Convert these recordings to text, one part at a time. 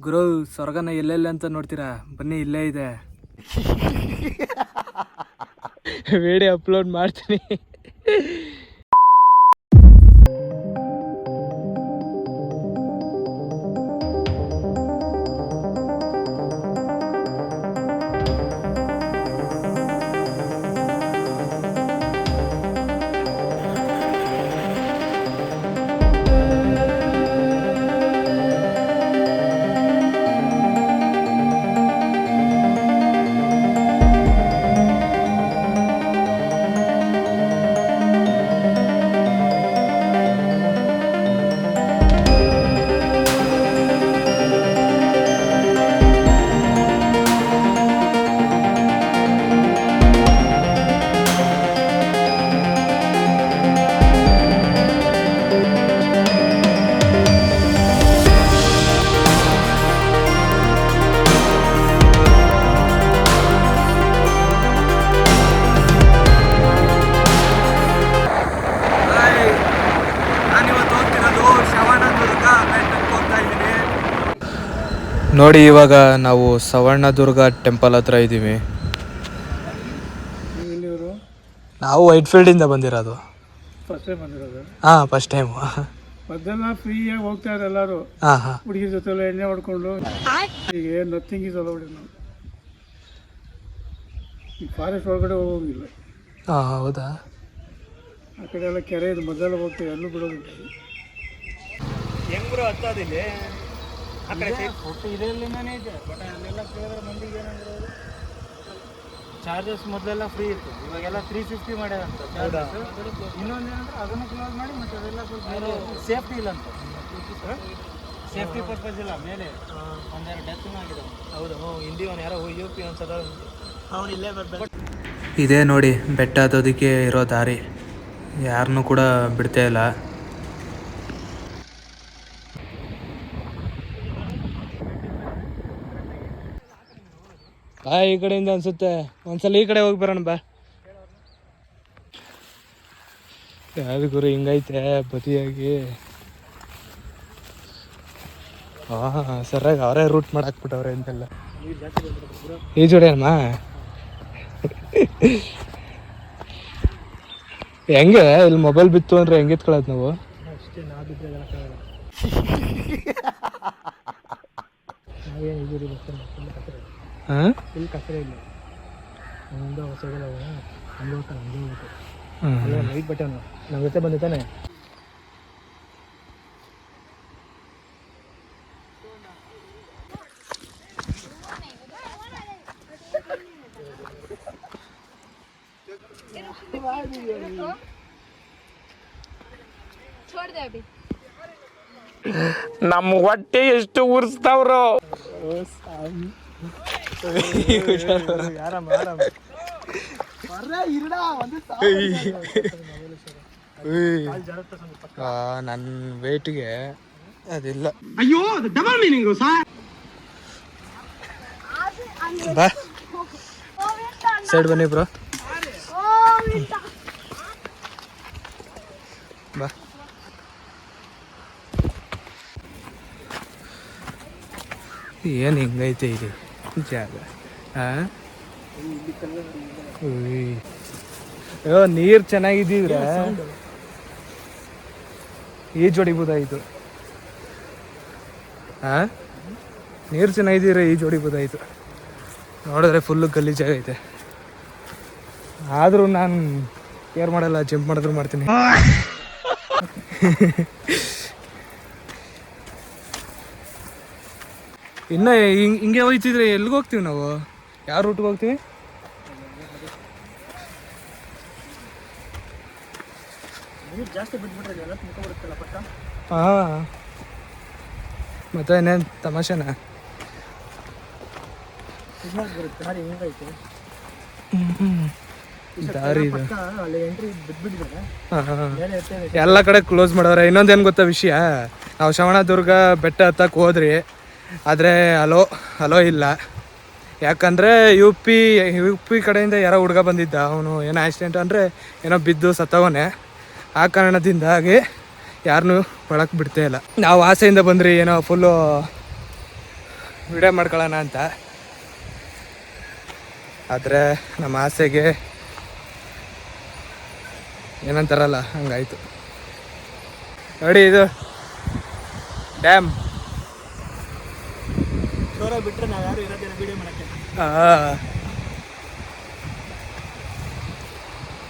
ಗುರು ಸ್ವರ್ಗನ ಎಲ್ಲೆಲ್ಲ ಅಂತ ನೋಡ್ತೀರಾ? ಬನ್ನಿ, ಇಲ್ಲೇ ಇದೆ. ವಿಡಿಯೋ ಅಪ್ಲೋಡ್ ಮಾಡ್ತೀನಿ. ನೋಡಿ, ಇವಾಗ ನಾವು ಸವರ್ಣದುರ್ಗ ಟೆಂಪಲ್ ಹತ್ರ ಇದ್ದೀವಿ. ನಾವು ವೈಟ್ಫೀಲ್ಡಿಂದ ಬಂದಿರೋದು. ಹಾಂ, ಫಸ್ಟ್ ಟೈಮ್. ಮೊದಲೆಲ್ಲ ಫ್ರೀಯಾಗಿ ಹೋಗ್ತಾ ಇದ್ದಾರೆ ಎಲ್ಲರೂ. ಹುಡುಗಿ ಜೊತೆ ಎಣ್ಣೆ ಹೊಡ್ಕೊಂಡು. ಈಗ ಏನು ನಥಿಂಗ್ ಈಸ್ ಅಲೌಡ್. ಈ ಫಾರೆಸ್ಟ್ ಒಳಗಡೆ ಹೋಗೋಂಗಿಲ್ಲ. ಹೌದಾ? ಆ ಕಡೆ ಎಲ್ಲ ಕೆರೆ ಇದು, ಮೊದಲೆಲ್ಲ ಹೋಗ್ತೇವೆ, ಎಲ್ಲೂ ಬಿಡೋದಿಲ್ಲ. ಹೆಂಗ್ರು ಹತ್ತೋದಿಲ್ಲ. ಇದೆಲ್ಲೇ ಇದೆ, ಬಟ್ ಅಲ್ಲೆಲ್ಲ ಕೇಳಿದ್ರೆ ಮಂದಿಗೆ ಏನಂದ್ರೆ ಚಾರ್ಜಸ್ ಮೊದಲೆಲ್ಲ ಫ್ರೀ ಇತ್ತು, ಇವಾಗೆಲ್ಲ 350 ಮಾಡ್ಯಾರಂತ ಚಾರ್ಜಸ್. ಇನ್ನೊಂದೇನಂದ್ರೆ ಅದನ್ನು ಕ್ಲೋಸ್ ಮಾಡಿ ಮತ್ತೆ ಅದೆಲ್ಲ ಸ್ವಲ್ಪ ಸೇಫ್ಟಿ ಇಲ್ಲ ಅಂತ. ಸೇಫ್ಟಿ ಪರ್ಪಸ್ ಇಲ್ಲ. ಮೇಲೆ ಒಂದೆರಡು ಡೆತ್ನೂ ಆಗಿದೆ. ಹೌದು, ಹಿಂದಿ ಅವನು ಯಾರೋ UP ಅನ್ಸದ ಅವನು ಇಲ್ಲೇ ಬರ್ಬೇಕು. ಇದೇ ನೋಡಿ ಬೆಟ್ಟ ಹತ್ತೋದಕ್ಕೆ ಇರೋ ದಾರಿ. ಯಾರನ್ನೂ ಕೂಡ ಬಿಡ್ತಾ ಇಲ್ಲ. ಈ ಕಡೆಯಿಂದ ಅನ್ಸುತ್ತೆ. ಒಂದ್ಸಲ ಈ ಕಡೆ ಹೋಗಿ ಬರೋಣ ಬಾ. ಯಾವ್ದು ಗುರು ಹಿಂಗೈತೆ ಬದಿಯಾಗಿ. ಸರಿಯಾಗಿ ಅವರೇ ರೂಟ್ ಮಾಡಾಕ್ಬಿಟ್ಟವ್ರೆ ಅಂತೆಲ್ಲ. ಈ ಜೋಡಿ ಅಮ್ಮ ಹೆಂಗೆ ಇಲ್ಲಿ ಮೊಬೈಲ್ ಬಿತ್ತು ಅಂದ್ರೆ ಹೆಂಗೆ ಎತ್ಕೊಳ್ಳೋದು ನಾವು? ಅಷ್ಟೇ, ನಾ ಬಿದ್ದರೆ ಇಲ್ಲಿ ಕಸರೆ ಇಲ್ಲ. ಒಂದು ಹೊಸಗಲ್ಲ ಹಂಗೆ ಹೋಗ್ತಾನೆ, ಹಂಗೆ ಹೋಗ್ಬೇಕು. ನೈಟ್ ಬಟ್ಟೆ ನಮ್ಮ ಜೊತೆ ಬಂದಿದ್ದಾನೆ. ನಮ್ಮ ಹೊಟ್ಟೆ ಎಷ್ಟು ಉರ್ಸ್ತಾವ್ರು. ನನ್ನ ವೇಟ್ಗೆ ಅದಿಲ್ಲ. ಅಯ್ಯೋ, ಡಬಲ್ ಮೀನಿಂಗು ಸರ್. ಬಾ ಸೈಡ್ ಬನ್ನಿ ಬ್ರೋ. ಬಾ. ಏನು ಹಿಂಗೈತೆ ಇದು ಜಾಗ? ಅಯ್ಯೋ, ನೀರು ಚೆನ್ನಾಗಿದ್ದಿದ್ರೆ ಈಜು ಹೊಡಿಬೋದಾಯಿತು. ನೀರು ಚೆನ್ನಾಗಿದ್ದಿದ್ರೆ ಈಜು ಹೊಡಿಬೋದಾಯಿತು. ನೋಡಿದ್ರೆ ಫುಲ್ಲು ಗಲೀಜಾಗೈತೆ. ಆದರೂ ನಾನು ಕೇರ್ ಮಾಡಲ್ಲ, ಜಂಪ್ ಮಾಡಿದ್ರು ಮಾಡ್ತೀನಿ. ಇನ್ನು ಹಿಂಗೆ ಹೋಯ್ತಿದ್ರೆ ಎಲ್ಲಿಗೆ ಹೋಗ್ತೀವಿ ನಾವು? ಯಾವ ರೂಟ್ಗೆ ಹೋಗ್ತೀವಿ? ಹಾಂ, ಮತ್ತೆ ಇನ್ನೇನು ತಮಾಷೆನ? ದಾರಿ ಇದೆ, ಎಲ್ಲ ಕಡೆ ಕ್ಲೋಸ್ ಮಾಡವ್ರೆ. ಇನ್ನೊಂದೇನು ಗೊತ್ತಾ ವಿಷಯ? ನಾವು ಶ್ರವಣದುರ್ಗ ಬೆಟ್ಟ ಹತ್ತಕ್ಕೆ ಹೋದ್ರಿ, ಆದರೆ ಅಲೋ ಇಲ್ಲ. ಯಾಕಂದರೆ ಯು ಪಿ ಕಡೆಯಿಂದ ಯಾರೋ ಹುಡುಗ ಬಂದಿದ್ದ. ಅವನು ಏನೋ ಆಕ್ಸಿಡೆಂಟ್ ಅಂದರೆ ಏನೋ ಬಿದ್ದು ಸತ್ತವನೇ. ಆ ಕಾರಣದಿಂದಾಗಿ ಯಾರನ್ನೂ ಒಳಕ್ಕೆ ಬಿಡ್ತೇ ಇಲ್ಲ. ನಾವು ಆಸೆಯಿಂದ ಬಂದ್ರಿ ಏನೋ ಫುಲ್ಲು ವಿಡಿಯೋ ಮಾಡ್ಕೊಳ್ಳೋಣ ಅಂತ, ಆದರೆ ನಮ್ಮ ಆಸೆಗೆ ಏನಂತಾರಲ್ಲ ಹಂಗಾಯ್ತು. ನೋಡಿ ಇದು ಡ್ಯಾಮ್. ಬಿಟ್ಟರೆ ನಾವು ಯಾರು ಇರೋದಿಲ್ಲ ವಿಡಿಯೋ ಮಾಡೋಕ್ಕೆ.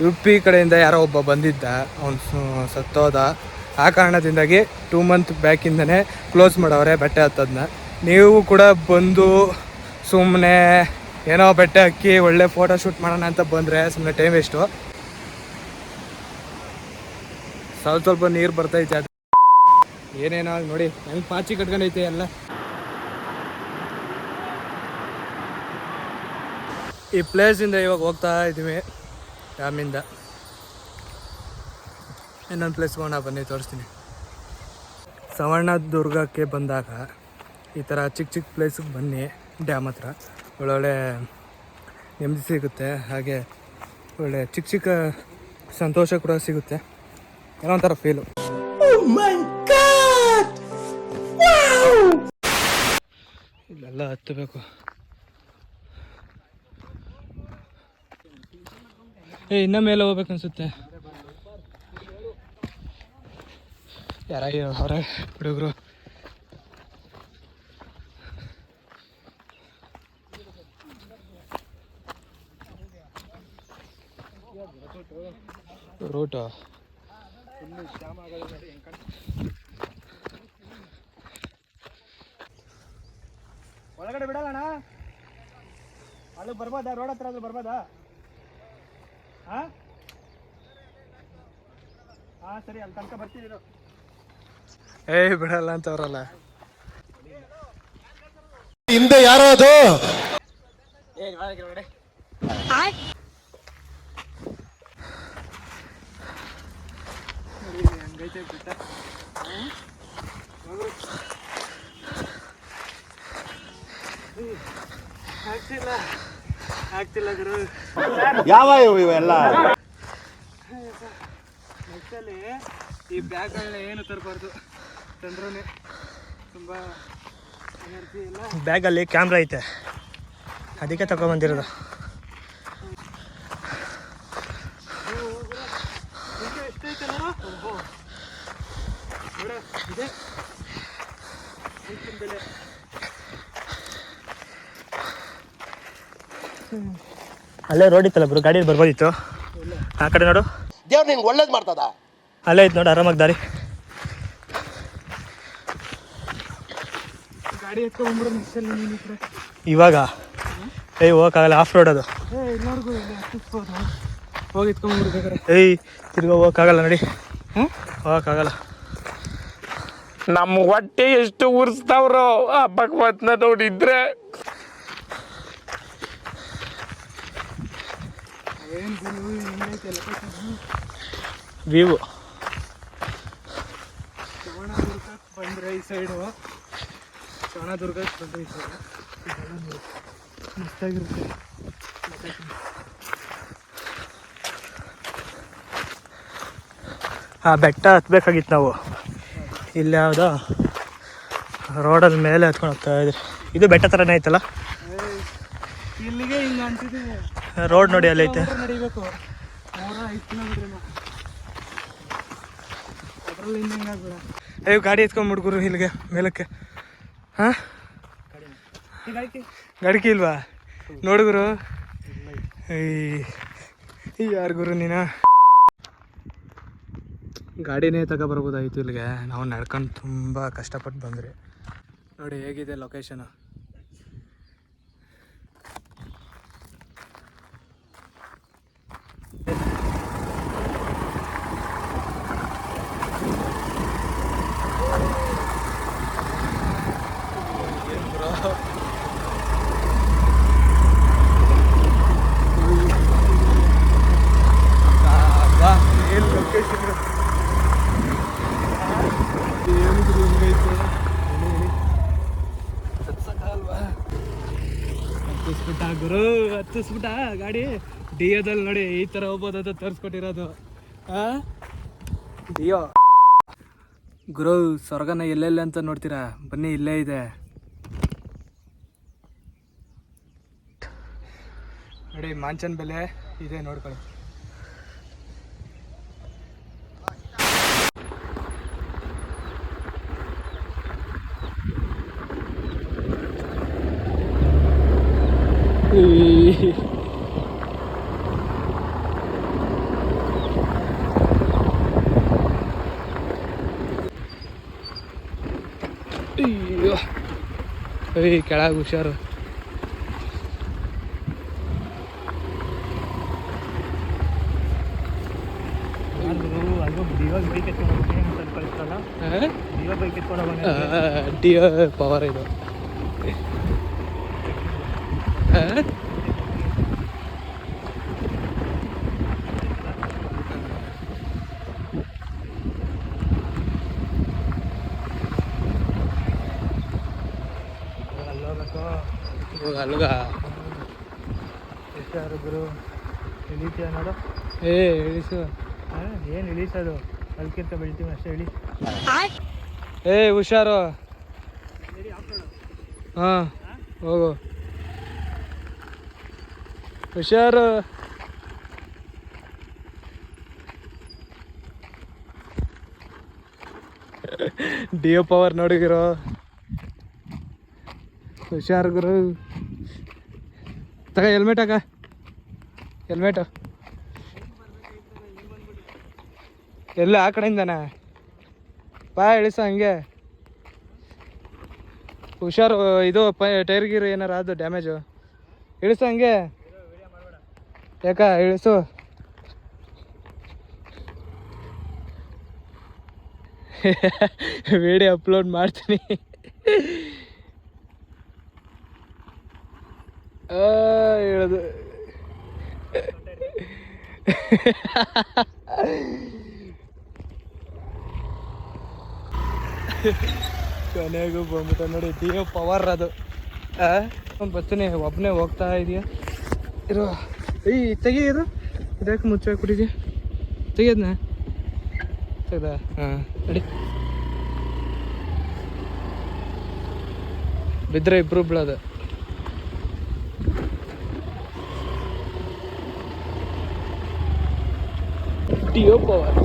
ಯು ಪಿ ಕಡೆಯಿಂದ ಯಾರೋ ಒಬ್ಬ ಬಂದಿದ್ದ, ಅವನು ಸತ್ತೋದ. ಆ ಕಾರಣದಿಂದಾಗಿ 2 ಮಂತ್ ಬ್ಯಾಕಿಂದನೇ ಕ್ಲೋಸ್ ಮಾಡವ್ರೆ ಬೆಟ್ಟ ಹತ್ತೋದನ್ನ. ನೀವು ಕೂಡ ಬಂದು ಸುಮ್ಮನೆ ಏನೋ ಬೆಟ್ಟ ಹಾಕಿ ಒಳ್ಳೆ ಫೋಟೋ ಶೂಟ್ ಮಾಡೋಣ ಅಂತ ಬಂದರೆ ಸುಮ್ಮನೆ ಟೈಮ್ ವೇಸ್ಟು. ಸ್ವಲ್ಪ ನೀರು ಬರ್ತೈತೆ, ಅದು ಏನೇನೋ ನೋಡಿ ಹೆಂಗೆ ಪಾಚಿ ಕಟ್ಕೊಂಡೈತೆ ಎಲ್ಲ. ಈ ಪ್ಲೇಸಿಂದ ಇವಾಗ ಹೋಗ್ತಾ ಇದ್ದೀವಿ ಡ್ಯಾಮಿಂದ. ಇನ್ನೊಂದು ಪ್ಲೇಸ್ಗೆ ಹೋಗೋಣ ಬನ್ನಿ, ತೋರಿಸ್ತೀನಿ. ಸವರ್ಣದುರ್ಗಕ್ಕೆ ಬಂದಾಗ ಈ ಥರ ಚಿಕ್ಕ ಚಿಕ್ಕ ಪ್ಲೇಸಿಗೆ ಬನ್ನಿ. ಡ್ಯಾಮ್ ಹತ್ರ ಒಳ್ಳೊಳ್ಳೆ ನೆಮ್ಮದಿ ಸಿಗುತ್ತೆ, ಹಾಗೆ ಒಳ್ಳೆ ಚಿಕ್ಕ ಚಿಕ್ಕ ಸಂತೋಷ ಕೂಡ ಸಿಗುತ್ತೆ. ಏನೋ ಒಂಥರ ಫೀಲು. ಇಲ್ಲೆಲ್ಲ ಹತ್ತಬೇಕು. ಇನ್ನ ಮೇಲೆ ಹೋಗ್ಬೇಕು ಅನ್ಸುತ್ತೆ. ಯಾರಾಗಿ ಹೊರ ಹುಡುಗರು ರೂಟು ಒಳಗಡೆ ಬಿಡಲ್ಲಣ್ಣ, ಅಲ್ಲಿ ಬರ್ಬೋದಾ? ರೋಡ್ ಹತ್ರ ಆದ್ರೂ ಬರ್ಬೋದಾ? ಹಾಂ ಸರಿ, ಅಲ್ಲಿ ತನಕ ಬರ್ತಿದ್ದೀರ. ಬಿಡಲ್ಲ ಅಂತ ಅವ್ರಲ್ಲ. ಹಿಂದೆ ಯಾರೋ ಅದು ಹಂಗೈತೆ ಬಿಟ್ಟ. ಆಗ್ತಿಲ್ಲ ಗುರು. ಯಾವ ಇವೆಲ್ಲ ನೆಕ್ಸ್ಟಲ್ಲಿ ಈ ಬ್ಯಾಗ್ಗಳನ್ನ ಏನು ತರಬಾರ್ದು, ತಂದ್ರೂ ತುಂಬ ಎನರ್ಜಿ ಇಲ್ಲ. ಬ್ಯಾಗಲ್ಲಿ ಕ್ಯಾಮ್ರಾ ಐತೆ, ಅದಕ್ಕೆ ತಗೊಬಂದಿರೋದು. ಎಷ್ಟೈತೆ ನೋಡು, ಇದೆ ಬೆಲೆ. ಅಲ್ಲೇ ರೋಡ್ ಇತ್ತಲ್ಲ ಬ್ರೋ, ಗಾಡಿಯಲ್ಲಿ ಬರ್ಬೋದಿತ್ತು. ಆ ಕಡೆ ನೋಡು, ದೇವ್ರು ನಿಂಗೆ ಒಳ್ಳೇದು ಮಾಡ್ತದ. ಅಲ್ಲೇ ಐತೆ ನೋಡು, ಆರಾಮಾಗಿ ದಾರಿ. ಗಾಡಿ ಎತ್ಕೊಂಡ್ಬಿಡು ನೆಕ್ಸ್ಟಲ್ಲಿ ನೀನು ಕಡೆ. ಇವಾಗ ಹೋಗಕ್ಕಾಗಲ್ಲ, ಆಫ್ ರೋಡ್ ಅದು. ಎಲ್ಲರಿಗೂ ಹತ್ತಿಸ್ಬೋದು, ಹೋಗಿ ಎತ್ಕೊಂಡ್ಬಿಡ್ಬೇಕಾರೆ. ತಿರ್ಗಾ ಹೋಗಕ್ಕಾಗಲ್ಲ ನೋಡಿ, ಹೋಗಕ್ಕಾಗಲ್ಲ. ನಮ್ಮ ಹೊಟ್ಟೆ ಎಷ್ಟು ಉರ್ಸ್ತಾವ್ರೋ ಆ ಭಗವತ್ನ ನೋಡಿದ್ರೆ. ವ್ಯೂ ಶ್ರವಣದುರ್ಗಕ್ಕೆ ಬಂದರೆ ಈ ಸೈಡು, ಶ್ರವಣದುರ್ಗಕ್ಕೆ ಬಂದರೆ ಈ ಸೈಡು ಮಸ್ತಾಗಿರುತ್ತೆ. ಆ ಬೆಟ್ಟ ಹತ್ಬೇಕಾಗಿತ್ತು ನಾವು. ಇಲ್ಲಿ ಯಾವುದೋ ರೋಡಲ್ಲಿ ಮೇಲೆ ಹತ್ಕೊಂಡು ಹೋಗ್ತಾ ಇದ್ರಿ. ಇದು ಬೆಟ್ಟ ಥರನೇ ಐತಲ್ಲ, ಇಲ್ಲಿಗೆ ಹಿಂಗೆ ಅಂತಿದ್ದೀವಿ. ರೋಡ್ ನೋಡಿ ಅಲ್ಲಿ ಐತೆ. ನಡಿಬೇಕು 5 ಕಿಲೋಮೀಟ್ರ್ ಅದರಲ್ಲಿ ಹಿಂಗೆ ಹಿಂಗಾಗ್ಬೇಡ. ಗಾಡಿ ಎತ್ಕೊಂಡು ಹುಡುಗರು ಇಲ್ಲಿಗೆ ಮೇಲಕ್ಕೆ. ಹಾಂ ಗಾಡಿಕೆ ಇಲ್ವಾ ನೋಡುಗರು? ಯಾರು ಗುರು ನೀನು? ಗಾಡಿನೇ ತಗೊಬರ್ಬೋದಾಗಿತ್ತು ಇಲ್ಲಿಗೆ. ನಾವು ನಡ್ಕೊಂಡು ತುಂಬ ಕಷ್ಟಪಟ್ಟು ಬಂದ್ರಿ. ನೋಡಿ ಹೇಗಿದೆ ಲೊಕೇಶನು. ಏನು ಲೊಕೇಶನ್ ಹತ್ತಿಸ್ಬಿಟ್ಟ ಗುರು, ಹತ್ತಿಸ್ಬಿಟ್ಟ ಗಾಡಿ. ಡಿಯೋದಲ್ಲಿ ನೋಡಿ ಈ ಥರ ಹೋಗ್ಬೋದು ಅಂತ ತೋರಿಸ್ಕೊಟ್ಟಿರೋದು. ಡಿಯೋ ಗುರು ಸ್ವರ್ಗನ ಎಲ್ಲೆಲ್ಲ ಅಂತ ನೋಡ್ತೀರಾ, ಬನ್ನಿ ಇಲ್ಲೇ ಇದೆ ನೋಡಿ. ಮಾಂಚನ್ ಬೆಲೆ ಇದೆ ನೋಡ್ಕೊಳ್ಳಿ. ಅಯ್ಯೋ ಕೆಳಗೆ ಹುಷಾರು. ಇವಾಗ ಬೈಕ್ ಎತ್ಕೊಂಡು ಕಳಿಸ್ತಾರಲ್ಲ, ಇವಾಗ ಬೈಕ್ ಎತ್ಕೊಂಡು ಡಿಯೋ ಪವರ್ ಇದು. ಅಲ್ಲೋಗ್ಬೇಕು. ಅಲ್ಗ ಎಷ್ಟಾರು ಗುರು ಇಳಿತೀಯ ನೋಡು. ಇಳಿಸು. ಏನು ಇಳಿಸೋದು, ಅಲ್ಕಿಂತ ಬೆಳಿತೀವಿ ಅಷ್ಟೇ. ಇಳಿ. ಹುಷಾರು. ಹಾಂ ಹೋಗು ಹುಷಾರು. ಡಿಯೋ ಪವರ್ ನೋಡಿಗಿರೋ. ಹುಷಾರು ಗುರು. ತಗ ಹೆಲ್ಮೆಟ್ ಆಗ, ಹೆಲ್ಮೆಟು ಎಲ್ಲ ಆ ಕಡೆಯಿಂದನಾ ಬಾ ಇಳಿಸ ಹಂಗೆ. ಹುಷಾರು. ಇದು ಟೈರ್ ಗೀರ್ ಏನಾರು ಅದು ಡ್ಯಾಮೇಜು. ಇಳಿಸು ಹಂಗೆ. ಯಾಕ ಇಳಿಸು. ವಿಡಿಯೋ ಅಪ್ಲೋಡ್ ಮಾಡ್ತೀನಿ. ಹೇಳೋದು ಕೊನೆಗೂ ಬಂದ್ಬಿಟ್ಟ ನೋಡಿ. ಡಿಯೋ ಪವರ್ ಅದು. ಬರ್ತೀನಿ, ಒಬ್ಬನೇ ಹೋಗ್ತಾ ಇದೆಯಾ ಇರೋ. ತೆಗಿಯೋದು ಇದಕ್ಕೆ ಮುಚ್ಚಾಕ್ಬಿಟ್ಟಿದ್ಯಾ, ತೆಗಿಯೋದನ್ನ ತೆಗ್ದ. ಹಾಂ ನಡಿ. ಬಿದ್ದರೆ ಇಬ್ರು ಬೀಳೋದು. Dio power.